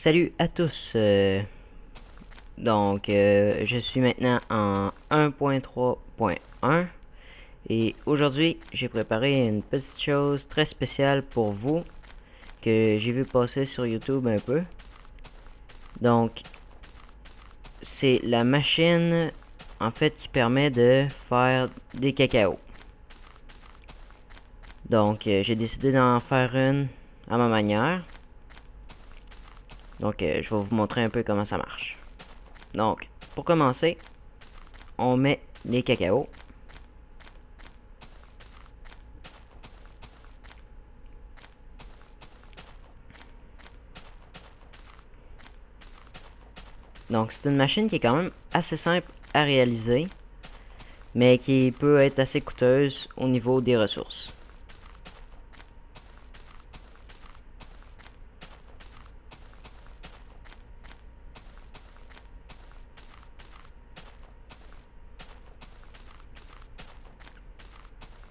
Salut à tous. Je suis maintenant en 1.3.1 et aujourd'hui j'ai préparé une petite chose très spéciale pour vous que j'ai vu passer sur YouTube un peu. Donc c'est la machine en fait qui permet de faire des cacao. Donc j'ai décidé d'en faire une à ma manière. Donc je vais vous montrer un peu comment ça marche. Donc pour commencer, on met les cacaos. Donc c'est une machine qui est quand même assez simple à réaliser, mais qui peut être assez coûteuse au niveau des ressources.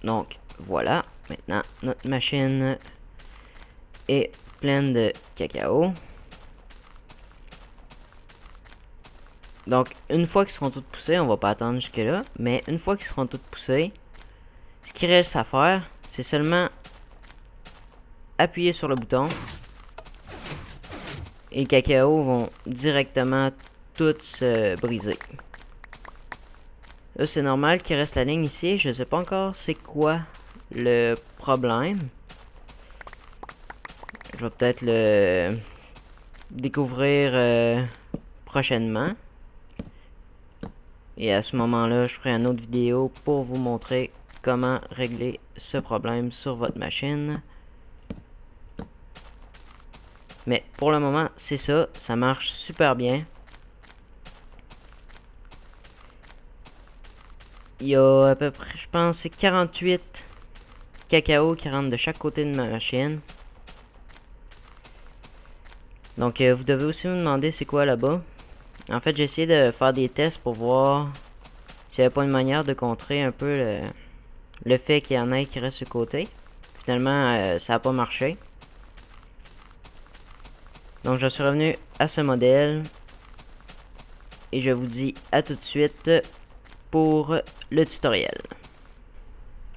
Donc voilà, maintenant notre machine est pleine de cacao. Donc une fois qu'ils seront toutes poussées, on va pas attendre jusque là, mais une fois qu'ils seront toutes poussées, ce qu'il reste à faire, c'est seulement appuyer sur le bouton et les cacao vont directement toutes se briser. Là, c'est normal qu'il reste la ligne ici. Je sais pas encore c'est quoi le problème. Je vais peut-être le découvrir prochainement. Et à ce moment-là, je ferai une autre vidéo pour vous montrer comment régler ce problème sur votre machine. Mais pour le moment, c'est ça. Ça marche super bien. Il y a à peu près, je pense, c'est 48 cacao qui rentrent de chaque côté de ma machine. Donc, vous devez aussi vous demander c'est quoi là-bas. En fait, j'ai essayé de faire des tests pour voir s'il n'y avait pas une manière de contrer un peu le fait qu'il y en ait qui restent sur le côté. Finalement, ça n'a pas marché. Donc, je suis revenu à ce modèle. Et je vous dis à tout de suite pour le tutoriel.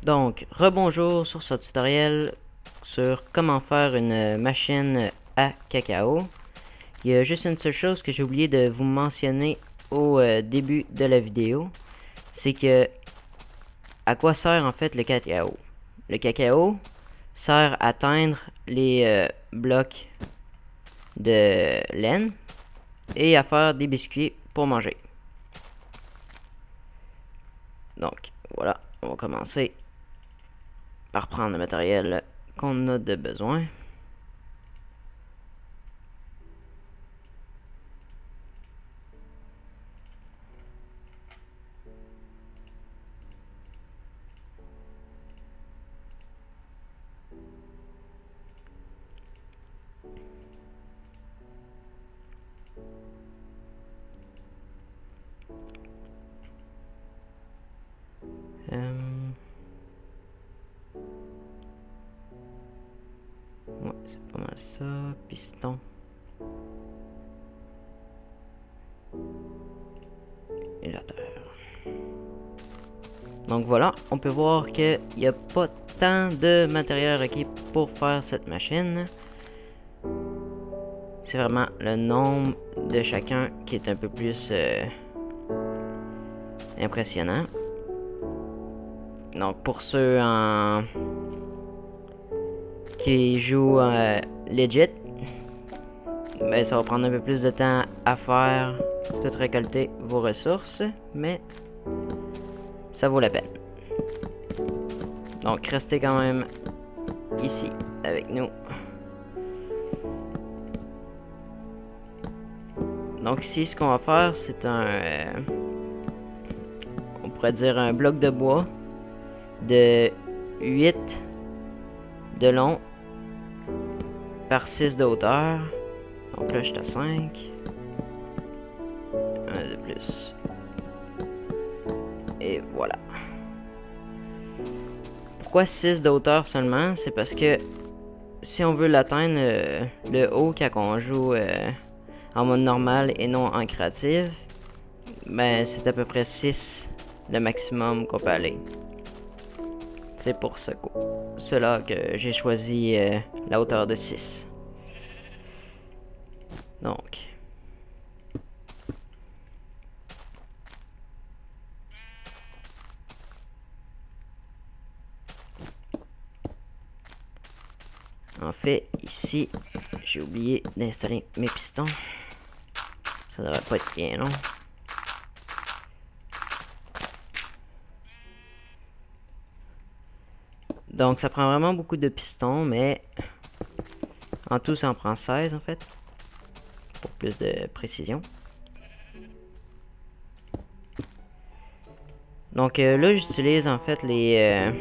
Donc, rebonjour sur ce tutoriel sur comment faire une machine à cacao. Il y a juste une seule chose que j'ai oublié de vous mentionner au début de la vidéo. C'est que à quoi sert en fait le cacao? Le cacao sert à teindre les blocs de laine et à faire des biscuits pour manger. Donc voilà, on va commencer par prendre le matériel qu'on a de besoin. Ouais, c'est pas mal ça. Piston. Et la terre. Donc voilà, on peut voir qu'il n'y a pas tant de matériel requis pour faire cette machine. C'est vraiment le nombre de chacun qui est un peu plus impressionnant. Donc pour ceux qui jouent legit, ben, ça va prendre un peu plus de temps à faire, tout récolter vos ressources, mais ça vaut la peine. Donc restez quand même ici avec nous. Donc ici, ce qu'on va faire, c'est on pourrait dire un bloc de bois de 8 de long par 6 de hauteur. Donc là, je suis à 5. Un de plus. Et voilà. Pourquoi 6 de hauteur seulement? C'est parce que si on veut l'atteindre, le haut quand on joue en mode normal et non en créative, ben c'est à peu près 6 le maximum qu'on peut aller. C'est pour cela que j'ai choisi la hauteur de 6. Donc, en fait, ici, j'ai oublié d'installer mes pistons. Ça devrait pas être bien long. Donc, ça prend vraiment beaucoup de pistons, mais en tout, ça en prend 16 en fait, pour plus de précision. Donc là, j'utilise en fait les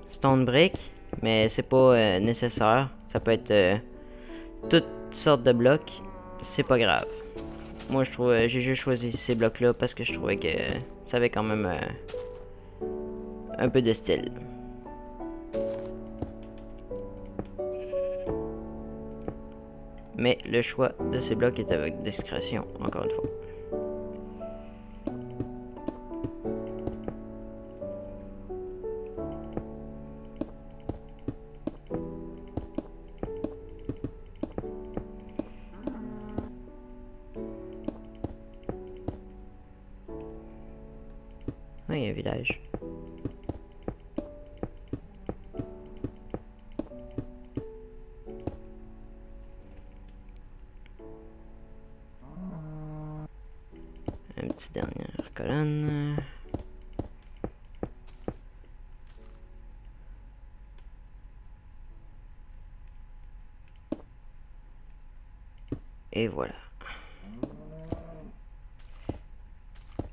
stone bricks, mais c'est pas nécessaire. Ça peut être toutes sortes de blocs, c'est pas grave. Moi, j'ai juste choisi ces blocs-là parce que je trouvais que ça avait quand même un peu de style. Mais le choix de ces blocs est avec discrétion, encore une fois. Ah, il y a un village. Une petite dernière colonne. Et voilà.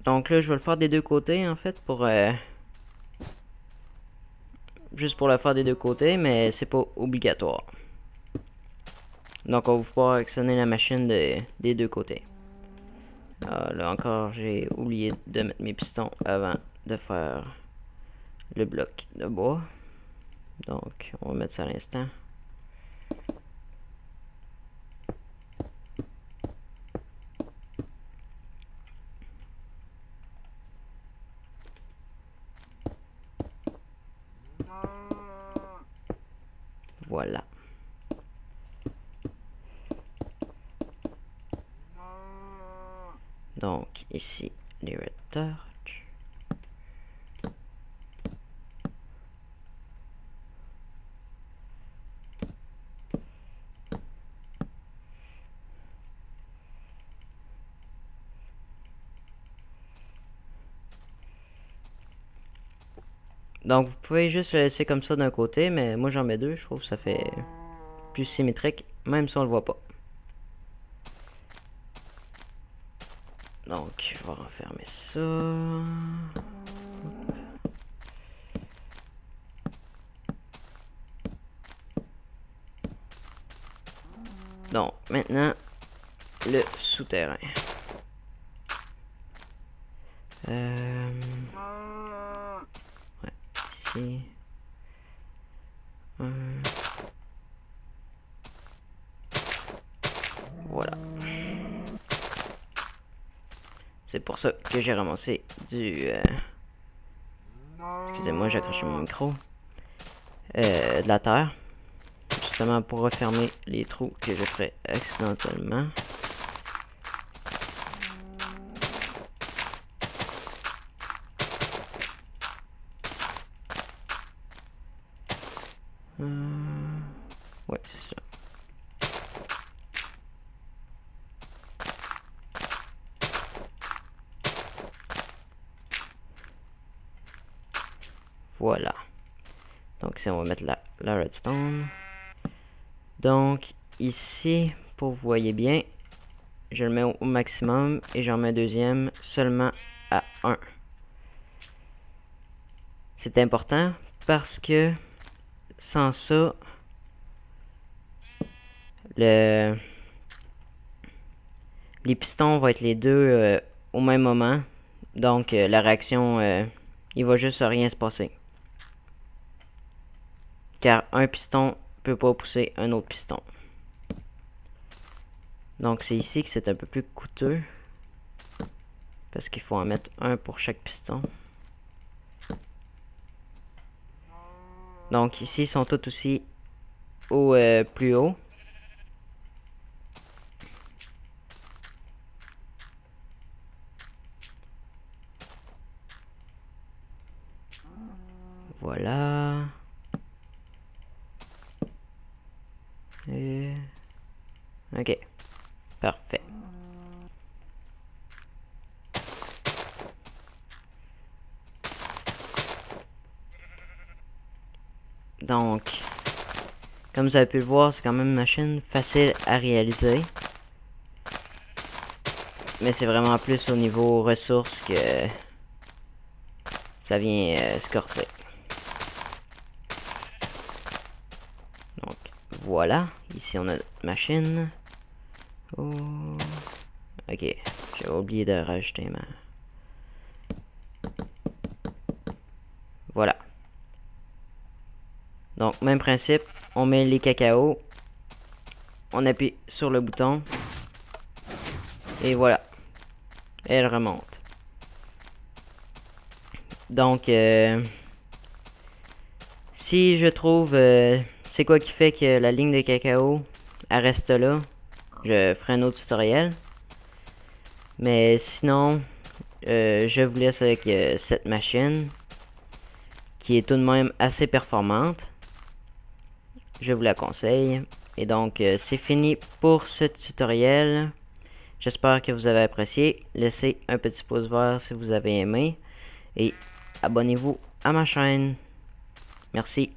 Donc là, je vais le faire des deux côtés, en fait, pour... juste pour le faire des deux côtés, mais c'est pas obligatoire. Donc on va pouvoir actionner la machine des deux côtés. Là encore, j'ai oublié de mettre mes pistons avant de faire le bloc de bois. Donc, on va mettre ça à l'instant. Voilà. Donc, ici, les red torch. Donc, vous pouvez juste le laisser comme ça d'un côté, mais moi j'en mets deux. Je trouve que ça fait plus symétrique, même si on le voit pas. Donc, je vais refermer ça. Donc, maintenant, le souterrain. Ouais, ici. Voilà. C'est pour ça que j'ai ramassé du... Excusez-moi, j'ai accroché mon micro. De la terre. Justement pour refermer les trous que je ferai accidentellement. Ouais, c'est ça. Voilà. Donc ici, on va mettre la redstone. Donc ici, pour que vous voyez bien, je le mets au maximum et j'en mets un deuxième seulement à 1. C'est important parce que sans ça, les pistons vont être les deux au même moment. Donc la réaction, il va juste rien se passer. Car un piston peut pas pousser un autre piston. Donc c'est ici que c'est un peu plus coûteux. Parce qu'il faut en mettre un pour chaque piston. Donc ici, ils sont tous aussi au plus haut. Voilà. Et... ok. Parfait. Donc, comme vous avez pu le voir, c'est quand même une machine facile à réaliser. Mais c'est vraiment plus au niveau ressources que ça vient se corser. Donc, voilà. Ici, on a notre machine. Oh. Ok, j'ai oublié de rajouter ma... Voilà. Donc, même principe, on met les cacao, on appuie sur le bouton, et voilà, elle remonte. Donc, si je trouve c'est quoi qui fait que la ligne de cacao elle reste là, je ferai un autre tutoriel. Mais sinon, je vous laisse avec cette machine, qui est tout de même assez performante. Je vous la conseille. Et donc, c'est fini pour ce tutoriel. J'espère que vous avez apprécié. Laissez un petit pouce vert si vous avez aimé. Et abonnez-vous à ma chaîne. Merci.